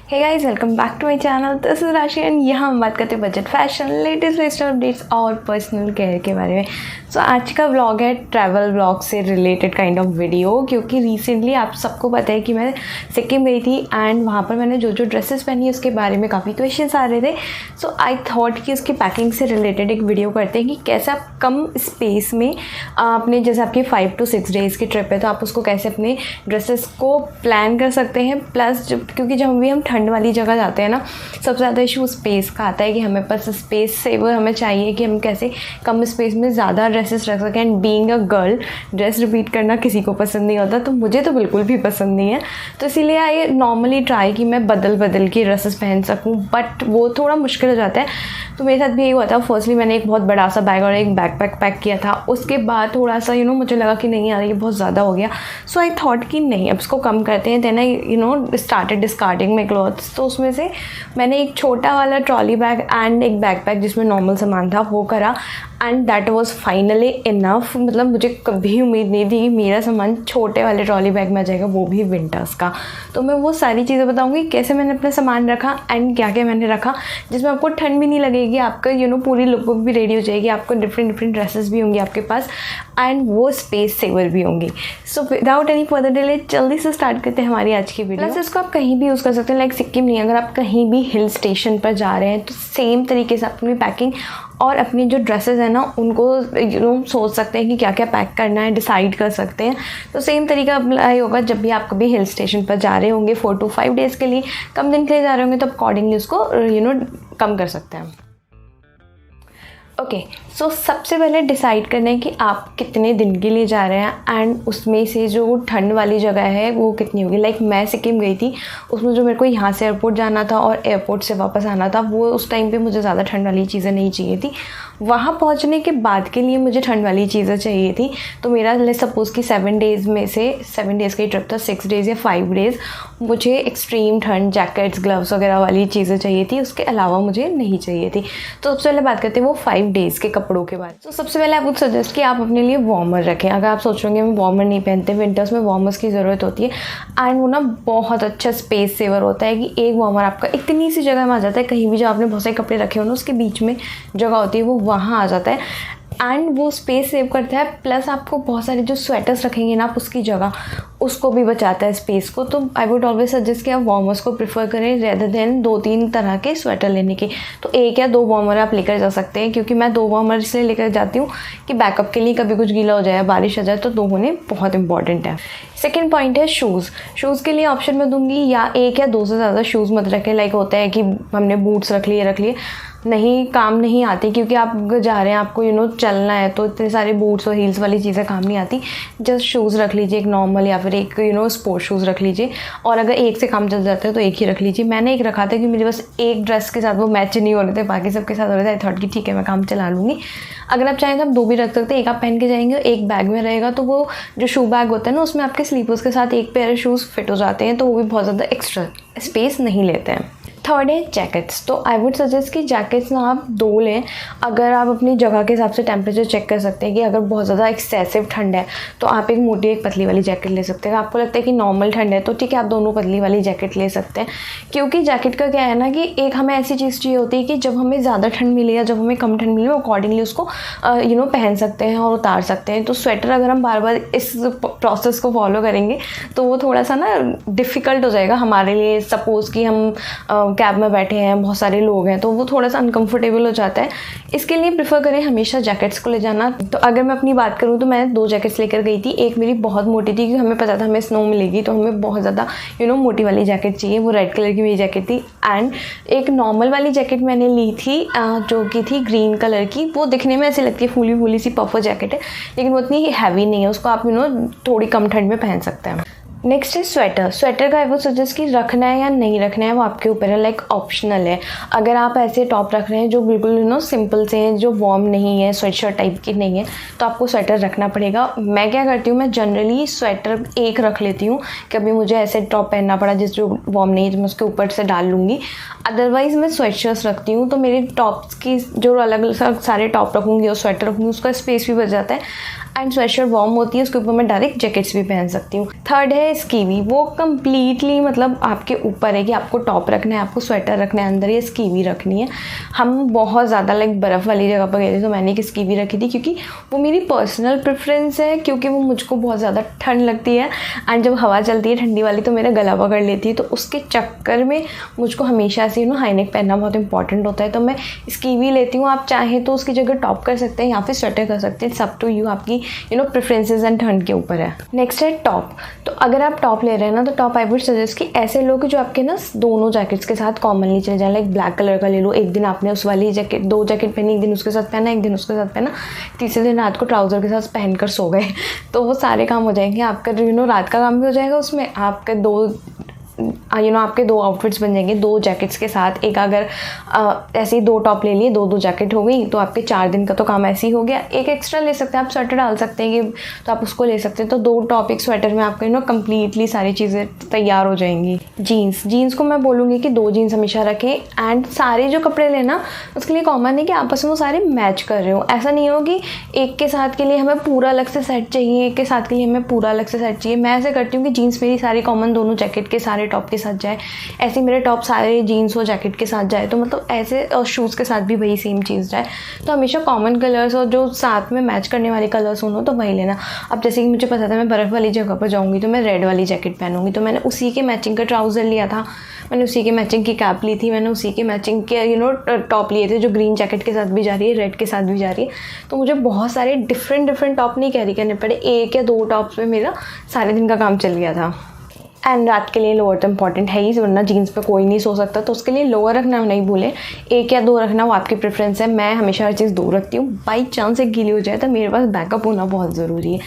Hey guys, welcome back to my channel. This is Rashi and यहाँ हम बात करते हैं budget fashion, latest lifestyle updates और पर्सनल केयर के बारे में। सो आज का व्लॉग है ट्रैवल व्लॉग से रिलेटेड काइंड ऑफ वीडियो, क्योंकि रिसेंटली आप सबको पता है कि मैं सिक्किम गई थी एंड वहाँ पर मैंने जो जो ड्रेसेस पहनी उसके बारे में काफ़ी क्वेश्चंस आ रहे थे। सो आई थॉट कि उसकी पैकिंग से रिलेटेड एक वीडियो करते हैं कि कैसे आप कम स्पेस में अपने, जैसे आपकी 5 to 6 डेज़ की ट्रिप है तो आप उसको कैसे अपने ड्रेसेस को प्लान कर सकते हैं। प्लस क्योंकि जब भी हम ठंड वाली जगह जाते हैं ना, सबसे ज़्यादा इशू स्पेस का आता है कि हमें पास स्पेस से वो हमें चाहिए कि हम कैसे कम स्पेस में ज़्यादा ड्रेसेस रख सकें। And being a girl, dress repeat करना किसी को पसंद नहीं होता, तो मुझे तो बिल्कुल भी पसंद नहीं है। तो इसीलिए आई नॉर्मली ट्राई कि मैं बदल बदल के ड्रेसेस पहन सकूँ, बट वो थोड़ा मुश्किल हो जाता है। तो मेरे साथ भी यही हुआ था। फर्स्टली मैंने एक बहुत बड़ा सा बैग और एक बैकपैक पैक किया था। उसके बाद थोड़ा सा मुझे लगा कि नहीं यार, ये बहुत ज़्यादा हो गया। सो आई थॉट कि नहीं, अब इसको कम करते हैं। Then I started discarding my clothes. तो उसमें से मैंने एक छोटा वाला ट्रॉली बैग एंड एक बैकपैक जिसमें नॉर्मल सामान था वो करा, and that was finally enough. मतलब मुझे कभी उम्मीद नहीं थी कि मेरा सामान छोटे वाले ट्रॉली बैग में आ जाएगा, वो भी विंटर्स का। तो मैं वो सारी चीज़ें बताऊँगी कैसे मैंने अपना सामान रखा एंड क्या क्या मैंने रखा, जिसमें आपको ठंड भी नहीं लगेगी, आपका पूरी लुक भी रेडी हो जाएगी, आपको डिफरेंट ड्रेसेस भी होंगी आपके पास एंड वो स्पेस सेवर भी होंगी। So without any further delay जल्दी से स्टार्ट करते हैं हमारी आज की वीडियो। प्लस इसको आप कहीं भी यूज़ कर सकते हैं, लाइक सिक्किम नहीं, अगर आप कहीं भी हिल स्टेशन पर जा रहे हैं तो सेम तरीके से अपनी पैकिंग और अपनी जो ड्रेसेस है ना उनको सोच सकते हैं कि क्या क्या पैक करना है, डिसाइड कर सकते हैं। तो सेम तरीका अप्लाई होगा जब भी आप कभी हिल स्टेशन पर जा रहे होंगे 4 to 5 डेज़ के लिए, कम दिन के लिए जा रहे होंगे, तो अकॉर्डिंगली उसको कम कर सकते हैं। ओके, सो सबसे पहले डिसाइड करना है कि आप कितने दिन के लिए जा रहे हैं एंड उसमें से जो ठंड वाली जगह है वो कितनी होगी। लाइक मैं सिक्किम गई थी, उसमें जो मेरे को यहाँ से एयरपोर्ट जाना था और एयरपोर्ट से वापस आना था, वो उस टाइम पे मुझे ज़्यादा ठंड वाली चीज़ें नहीं चाहिए थी। वहाँ पहुँचने के बाद के लिए मुझे ठंड वाली चीज़ें चाहिए थी। तो मेरा लेट्स सपोज़ कि 7 डेज़ में से 7 डेज़ का ही ट्रिप था, 6 डेज़ या 5 डेज़ मुझे एक्सट्रीम ठंड, जैकेट्स, ग्लव्स वगैरह वाली चीज़ें चाहिए थी, उसके अलावा मुझे नहीं चाहिए थी। तो सबसे पहले बात करते हैं वो 5 डेज़ के कपड़ों के बारे में। तो सबसे पहले आप सजेस्ट कि आप अपने लिए वार्मर रखें। अगर आप सोच रहे हैं मैं वार्मर नहीं पहनते, विंटर्स में वार्मर्स की ज़रूरत होती है एंड वो ना बहुत अच्छा स्पेस सेवर होता है कि एक वार्मर आपका इतनी सी जगह में आ जाता है। कहीं भी जो आपने बहुत सारे कपड़े रखे हो ना, उसके बीच में जगह होती है, वो वहाँ आ जाता है एंड वो स्पेस सेव करता है। प्लस आपको बहुत सारे जो स्वेटर्स रखेंगे ना आप उसकी जगह, उसको भी बचाता है स्पेस को। तो आई वुड ऑलवेज सजेस्ट कि आप वार्मर्स को प्रेफर करें रेदर देन 2-3 तरह के स्वेटर लेने के। तो 1 या 2 वार्मर आप लेकर जा सकते हैं, क्योंकि मैं 2 वार्मर इसलिए लेकर जाती हूँ कि बैकअप के लिए कभी कुछ गीला हो जाए, बारिश आ जाए, तो 2 होने बहुत इंपॉर्टेंट है। सेकेंड पॉइंट है शूज़। शूज़ के लिए ऑप्शन मैं दूंगी या 1 या 2 से ज़्यादा शूज़ मत रखें। लाइक होता है कि हमने बूट्स रख लिए, नहीं, काम नहीं आती, क्योंकि आप जा रहे हैं, आपको चलना है, तो इतने सारे बूट्स और हील्स वाली चीज़ें काम नहीं आती। जस्ट शूज़ रख लीजिए, एक नॉर्मल या फिर एक स्पोर्ट्स शूज़ रख लीजिए, और अगर एक से काम चल जाता है तो एक ही रख लीजिए। मैंने एक रखा था कि मेरे बस एक ड्रेस के साथ वो मैच नहीं हो रहे थे, बाकी सबके साथ हो रहे थे। आई थॉट कि ठीक है मैं काम चला लूँगी। अगर आप चाहें तो आप 2 भी रख सकते हैं, एक आप पहन के जाएंगे, एक बैग में रहेगा। तो वो जो शू बैग होता है ना, उसमें आपके स्लीपर्स के साथ एक पेयर शूज़ फिट हो जाते हैं, तो वो भी बहुत ज़्यादा एक्स्ट्रा स्पेस नहीं लेते हैं। थर्ड है जैकेट्स। तो आई वुड सजेस्ट कि जैकेट्स ना आप 2 लें। अगर आप अपनी जगह के हिसाब से टेम्परेचर चेक कर सकते हैं कि अगर बहुत ज़्यादा एक्सेसिव ठंड है तो आप एक मोटी एक पतली वाली जैकेट ले सकते हैं। आपको लगता है कि नॉर्मल ठंड है तो ठीक है, आप दोनों पतली वाली जैकेट ले सकते हैं। क्योंकि जैकेट का क्या है ना कि एक हमें ऐसी चीज़ चाहिए होती है कि जब हमें ज़्यादा ठंड मिले या जब हमें कम ठंड मिले, अकॉर्डिंगली उसको पहन सकते हैं और उतार सकते हैं। तो स्वेटर अगर हम बार बार इस प्रोसेस को फॉलो करेंगे तो वो थोड़ा सा ना डिफ़िकल्ट हो जाएगा हमारे लिए। सपोज़ कि हम कैब में बैठे हैं, बहुत सारे लोग हैं, तो वो थोड़ा सा अनकंफर्टेबल हो जाता है। इसके लिए प्रेफर करें हमेशा जैकेट्स को ले जाना। तो अगर मैं अपनी बात करूँ तो मैं 2 जैकेट्स लेकर गई थी। एक मेरी बहुत मोटी थी क्योंकि हमें पता था हमें स्नो मिलेगी, तो हमें बहुत ज़्यादा मोटी वाली जैकेट चाहिए। वो रेड कलर की मेरी जैकेट थी। एंड एक नॉर्मल वाली जैकेट मैंने ली थी जो कि थी ग्रीन कलर की। वो दिखने में ऐसी लगती है फूली फूली सी पफर जैकेट है, लेकिन वो इतनी हैवी नहीं है, उसको आप थोड़ी कम ठंड में पहन सकते हैं। नेक्स्ट है स्वेटर। स्वेटर का आई वुड सजेस्ट कि रखना है या नहीं रखना है वो आपके ऊपर है, लाइक ऑप्शनल है। अगर आप ऐसे टॉप रख रहे हैं जो बिल्कुल सिंपल से हैं, जो वार्म नहीं है, स्वेटशर्ट टाइप की नहीं है, तो आपको स्वेटर रखना पड़ेगा। मैं क्या करती हूँ, मैं जनरली स्वेटर एक रख लेती हूँ। कभी मुझे ऐसे टॉप पहनना पड़ा जिस जो वार्म नहीं है तो मैं उसके ऊपर से डाल लूँगी। अदरवाइज़ मैं स्वेटशर्ट्स रखती हूँ। तो मेरे टॉप्स की जो अलग अलग सारे टॉप रखूँगी और स्वेटर रखूँगी, उसका स्पेस भी बच जाता है एंड स्वेटशर्ट वार्म होती है, उसके ऊपर मैं डायरेक्ट जैकेट्स भी पहन सकती हूँ। थर्ड है स्कीवी, वो कम्प्लीटली मतलब आपके ऊपर है कि आपको टॉप रखना है, आपको स्वेटर रखना है अंदर, या स्कीवी रखनी है। हम बहुत ज़्यादा लाइक बर्फ़ वाली जगह पर गए थे तो मैंने एक स्कीवी रखी थी, क्योंकि वो मेरी पर्सनल प्रेफरेंस है, क्योंकि वो मुझको बहुत ज़्यादा ठंड लगती है एंड जब हवा चलती है ठंडी वाली तो मेरा गला पकड़ लेती है, तो उसके चक्कर में मुझको हमेशा से हाई नेक पहनना बहुत इंपॉर्टेंट होता है, तो मैं स्कीवी लेती हूँ। आप चाहें तो उसकी जगह टॉप कर सकते हैं या फिर स्वेटर कर सकते हैं, सब टू यू, आपकी प्रेफरेंसेस एंड ठंड के ऊपर है। नेक्स्ट है टॉप। तो अगर आप टॉप ले रहे हैं ना, तो टॉप आई वुड सजेस्ट कि ऐसे लो कि जो आपके ना दोनों जैकेट्स के साथ कॉमनली चले जाए। लाइक ब्लैक कलर का ले लो, एक दिन आपने उस वाली जैकेट, 2 जैकेट पहनी, एक दिन उसके साथ पहना, एक दिन उसके साथ पहना, तीसरे दिन रात को ट्राउज़र के साथ पहनकर सो गए, तो वो सारे काम हो जाएंगे आपका। रात का काम भी हो जाएगा उसमें, आपके आपके 2 आउटफिट्स बन जाएंगे 2 जैकेट्स के साथ। एक अगर ऐसे ही 2 टॉप ले लिए, 2 जैकेट हो गई, तो आपके 4 दिन का तो काम ऐसे ही हो गया। एक एक्स्ट्रा ले सकते हैं, आप स्वेटर डाल सकते हैं कि, तो आप उसको ले सकते हैं। तो 2 टॉप एक स्वेटर में आपके कम्प्लीटली सारी चीज़ें तैयार हो जाएंगी। जीन्स को मैं बोलूँगी कि 2 जीन्स हमेशा रखें। एंड सारे जो कपड़े लेना उसके लिए कॉमन है कि आपस में वो सारे मैच कर रहे हो। ऐसा नहीं हो कि एक के साथ के लिए हमें पूरा अलग से सेट चाहिए, एक के साथ के लिए हमें पूरा अलग से सेट चाहिए। मैं ऐसे करती हूँ कि जीन्स मेरी सारी कॉमन दोनों जैकेट के सारे टॉप के साथ जाए, ऐसे मेरे टॉप सारे जीन्स और जैकेट के साथ जाए, तो मतलब ऐसे, और शूज़ के साथ भी वही सेम चीज़ जाए। तो हमेशा कॉमन कलर्स और जो साथ में मैच करने वाले कलर्स हो तो वही लेना। अब जैसे कि मुझे पता था मैं बर्फ़ वाली जगह पर जाऊँगी तो मैं रेड वाली जैकेट पहनूंगी, तो मैंने उसी के मैचिंग का ट्राउज़र लिया था, मैंने उसी के मैचिंग की कैप ली थी, मैंने उसी के मैचिंग के टॉप लिए थे जो ग्रीन जैकेट के साथ भी जा रही है, रेड के साथ भी जा रही है। तो मुझे बहुत सारे डिफरेंट टॉप नहीं कैरी करने पड़े, 1 या 2 टॉप्स में मेरा सारे दिन का काम चल गया था। एंड रात के लिए लोअर तो इंपॉर्टेंट है ही, वरना जीन्स पे कोई नहीं सो सकता, तो उसके लिए लोअर रखना नहीं भूलें। 1 या 2 रखना, वो आपकी प्रेफरेंस है। मैं हमेशा हर चीज़ 2 रखती हूँ, बाई चांस एक गीली हो जाए तो मेरे पास बैकअप होना बहुत ज़रूरी है।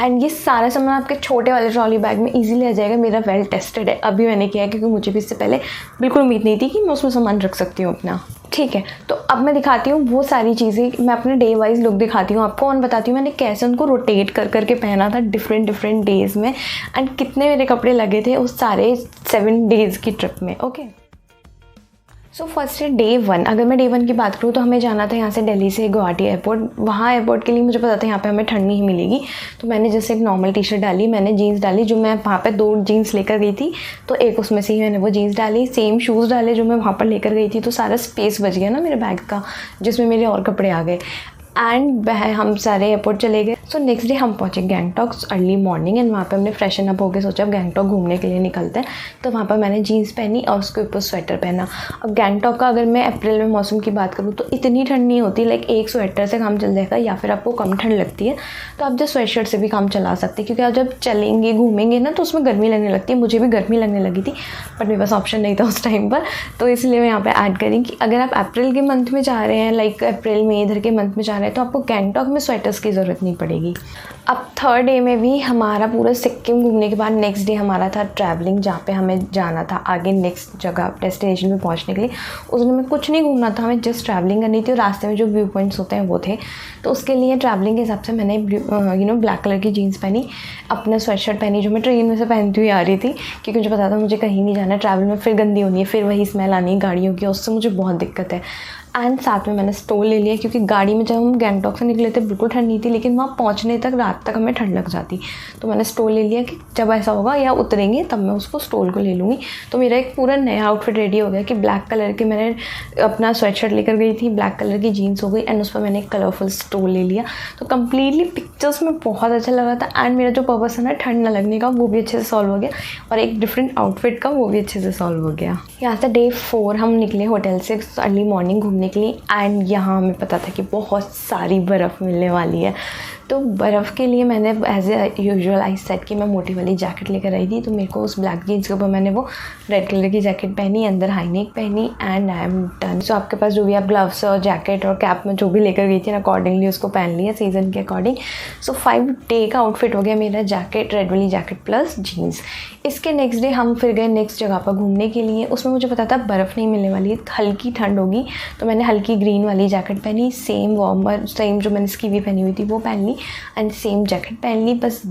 एंड ये सारा सामान आपके छोटे वाले ट्रॉली बैग में ईजिली आ जाएगा। मेरा वेल टेस्टेड है, अभी मैंने किया है, क्योंकि मुझे भी इससे पहले बिल्कुल उम्मीद नहीं थी कि मैं उसमें सामान रख सकती हूँ अपना। ठीक है, तो अब मैं दिखाती हूँ वो सारी चीज़ें, मैं अपने डे वाइज लुक दिखाती हूँ आपको, और बताती हूँ मैंने कैसे उनको रोटेट कर के पहना था डिफरेंट डेज़ में, एंड कितने मेरे कपड़े लगे थे उस सारे 7 डेज़ की ट्रिप में। ओके, सो फर्स्ट है डे 1। अगर मैं डे 1 की बात करूँ तो हमें जाना था यहाँ से दिल्ली से गुवाहाटी एयरपोर्ट। वहाँ एयरपोर्ट के लिए मुझे पता था यहाँ पे हमें ठंड नहीं मिलेगी, तो मैंने जैसे एक नॉर्मल टी शर्ट डाली, मैंने जीन्स डाली, जो मैं वहाँ पे 2 जीन्स लेकर गई थी, तो एक उसमें से ही मैंने वो जीन्स डाली। सेम शूज़ डाले जो मैं वहाँ पर लेकर गई थी, तो सारा स्पेस बच गया ना मेरे बैग का, जिसमें मेरे और कपड़े आ गए। एंड हम सारे एयरपोर्ट चले गए। सो नेक्स्ट डे हम पहुँचे गैंगटॉक अर्ली मॉर्निंग, एंड वहाँ पे हमने फ्रेशन अप होकर सोचा अब गैंगटॉक घूमने के लिए निकलते हैं। तो वहाँ पर मैंने जीन्स पहनी और उसके ऊपर स्वेटर पहना। अब गैंगटॉक का अगर मैं अप्रैल में मौसम की बात करूँ तो इतनी ठंड नहीं होती, लाइक एक स्वेटर से काम चल जाएगा, या फिर आपको कम ठंड लगती है तो आप जो स्वेट शर्ट से भी काम चला सकते हैं, क्योंकि आप जब चलेंगे घूमेंगे ना तो उसमें गर्मी लगने लगती है। मुझे भी गर्मी लगने लगी थी, बट मेरे पास ऑप्शन नहीं था उस टाइम पर, तो इसलिए मैं यहाँ पर ऐड करी कि अगर आप अप्रैल के मंथ में जा रहे हैं, लाइक अप्रैल में इधर के मंथ में जा रहे हैं, तो आपको गैंगटॉक में स्वेटर्स की ज़रूरत नहीं पड़ेगी। अब थर्ड डे में भी हमारा पूरा सिक्किम घूमने के बाद नेक्स्ट डे हमारा था ट्रैवलिंग, जहाँ पे हमें जाना था आगे नेक्स्ट जगह डेस्टिनेशन में पहुँचने के लिए। उस दिन में कुछ नहीं घूमना था, हमें जस्ट ट्रैवलिंग करनी थी, और रास्ते में जो व्यू पॉइंट्स होते हैं वो थे। तो उसके लिए ट्रैवलिंग के हिसाब से मैंने ब्लैक कलर की जीन्स पहनी, अपना स्वेट शर्ट पहनी जो मैं ट्रेन में से पहनती हुई आ रही थी, क्योंकि मुझे पता था मुझे कहीं नहीं जाना है ट्रैवल में, फिर गंदी होनी है, फिर वही स्मेल आनी है गाड़ियों की, उससे मुझे बहुत दिक्कत है। एंड साथ में मैंने स्टोल ले लिया, क्योंकि गाड़ी में जब हम गैंगटॉक से निकले थे बिल्कुल ठंड नहीं थी, लेकिन वहाँ पहुँचने तक रात तक हमें ठंड लग जाती। तो मैंने स्टोल ले लिया कि जब ऐसा होगा या उतरेंगे तब मैं उसको स्टोल को ले लूँगी। तो मेरा एक पूरा नया आउटफिट रेडी हो गया कि ब्लैक कलर के मैंने अपना स्वेट शर्ट लेकर गई थी, ब्लैक कलर की जीन्स हो गई, एंड उस पर मैंने एक कलरफुल स्टोल ले लिया। तो कम्प्लीटली पिक्चर्स में बहुत अच्छा लगा था, एंड मेरा जो पर्पस है ना ठंड न लगने का, वो भी अच्छे से सॉल्व हो गया, और एक डिफरेंट आउटफिट का वो भी अच्छे से सॉल्व हो गया। यहाँ से डे 4 हम निकले होटल से अर्ली मॉर्निंग घूमने के लिए, एंड यहाँ हमें पता था कि बहुत सारी बर्फ़ मिलने वाली है। तो बर्फ़ के लिए मैंने as a usual I set कि मैं मोटी वाली जैकेट लेकर आई थी, तो मेरे को उस ब्लैक जीन्स के ऊपर मैंने वो रेड कलर की जैकेट पहनी, अंदर हाई नेक पहनी, एंड आई एम डन। सो आपके पास जो भी आप ग्लव्स और जैकेट और कैप में जो भी लेकर गई थी ना, अकॉर्डिंगली उसको पहन लिया सीज़न के अकॉर्डिंग। सो 5 डे का आउटफिट हो गया मेरा, जैकेट, रेड वाली जैकेट प्लस जीन्स। इसके नेक्स्ट डे हम फिर गए नेक्स्ट जगह पर घूमने के लिए। उसमें मुझे पता था बर्फ़ नहीं मिलने वाली है, हल्की ठंड होगी, तो मैंने हल्की ग्रीन वाली जैकेट पहनी, सेम वार्मर, सेम जो मैंने स्कीवी पहनी हुई थी वो पहन ली, एंड सेम जैकेट पहन ली, बस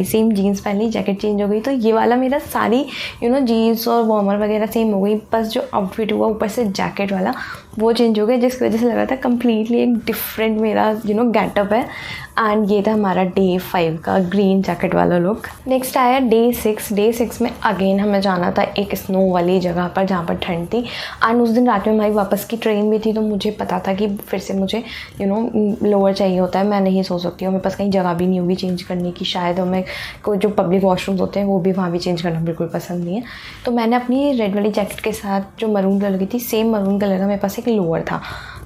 सेम जीन्स पहन ली, जैकेट चेंज हो गई। तो ये वाला मेरा सारी जीन्स और वार्मर वगैरह सेम हो गई, बस जो आउटफिट हुआ ऊपर से जैकेट वाला वो चेंज हो गया, जिसकी वजह से लगा था कम्प्लीटली एक डिफरेंट मेरा गेटअप है। एंड ये था हमारा डे 5 का ग्रीन जैकेट वाला लुक। नेक्स्ट आया डे 6। डे 6 में अगेन हमें जाना था एक स्नो वाली जगह पर जहाँ पर ठंड थी। एंड उस दिन रात में हमारी वापस की ट्रेन भी थी, तो मुझे पता था कि फिर से मुझे लोअर चाहिए होता है, मैं नहीं सो सकती हूँ, मेरे पास कहीं जगह भी नहीं होगी चेंज करने की शायद, और मैं को जो पब्लिक वॉशरूम्स होते हैं वो भी वहाँ भी चेंज करना बिल्कुल पसंद नहीं है। तो मैंने अपनी रेड वाली जैकेट के साथ जो मरून कलर की थी, सेम मरून कलर का मेरे पास एक लोअर था,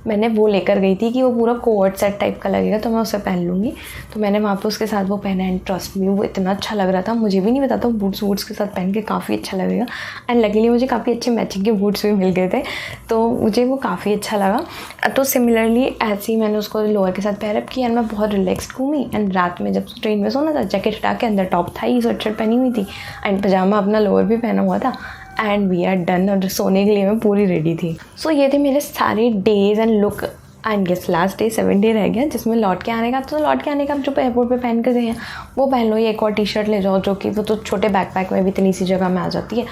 मैंने वो लेकर गई थी कि वो पूरा कोट सेट टाइप का लगेगा तो मैं उसे पहन लूँगी। तो मैंने वहाँ पे उसके साथ वो पहना एंड ट्रस्ट मी वो इतना अच्छा लग रहा था, मुझे भी नहीं पता था बूट्स वूट्स के साथ पहन के काफ़ी अच्छा लगेगा। एंड लकीली मुझे काफ़ी अच्छे मैचिंग के बूट्स भी मिल गए थे, तो मुझे वो काफ़ी अच्छा लगा। तो सिमिलरली ऐसे ही मैंने उसको लोअर के साथ पैरअप किया एंड मैं बहुत रिलैक्सड घूमी। एंड रात में जब ट्रेन में सोना था, जैकेट हटा के अंदर टॉप था ही, स्वेट शर्ट पहनी हुई थी एंड पजामा अपना लोअर भी पहना हुआ था एंड वी आर डन। और सोने के लिए मैं पूरी रेडी थी। सो ये थे मेरे सारे days and look. And guess last day 7 day रह गया जिसमें लौट के आने का। तो लौट के आने का आप जो एयरपोर्ट पे पहन कर गए हैं वो पहन लो, ये एक और टी शर्ट ले जाओ जो कि वो तो छोटे बैकपैक में भी इतनी सी जगह में आ जाती है,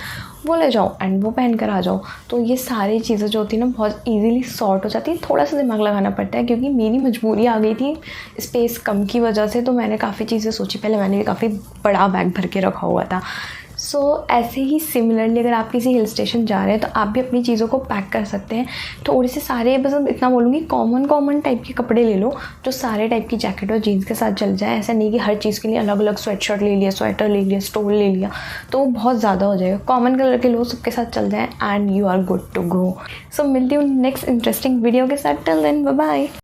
वो ले जाओ एंड वो पहन कर आ जाओ। तो ये सारी चीज़ें जो होती है ना बहुत ईजीली सॉर्ट हो जाती है। थोड़ा सा दिमाग लगाना पड़ता है क्योंकि मेरी मजबूरी आ गई थी स्पेस कम की वजह से, तो मैंने काफ़ी चीज़ें सोची। पहले मैंने भी काफ़ी बड़ा बैग भर के रखा हुआ था। सो ऐसे ही सिमिलरली अगर आप किसी हिल स्टेशन जा रहे हैं तो आप भी अपनी चीज़ों को पैक कर सकते हैं। थोड़ी से सारे, बस इतना बोलूँगी, कॉमन टाइप के कपड़े ले लो जो सारे टाइप की जैकेट और जीन्स के साथ चल जाए। ऐसा नहीं कि हर चीज़ के लिए अलग अलग स्वेट शर्ट ले लिया, स्वेटर ले लिया, स्टोल ले लिया, तो वो बहुत ज़्यादा हो जाएगा। कॉमन कलर के लो, सबके साथ चल जाए and you are good to go. So मिलती हूँ नेक्स्ट इंटरेस्टिंग वीडियो के साथ। Till then bye bye.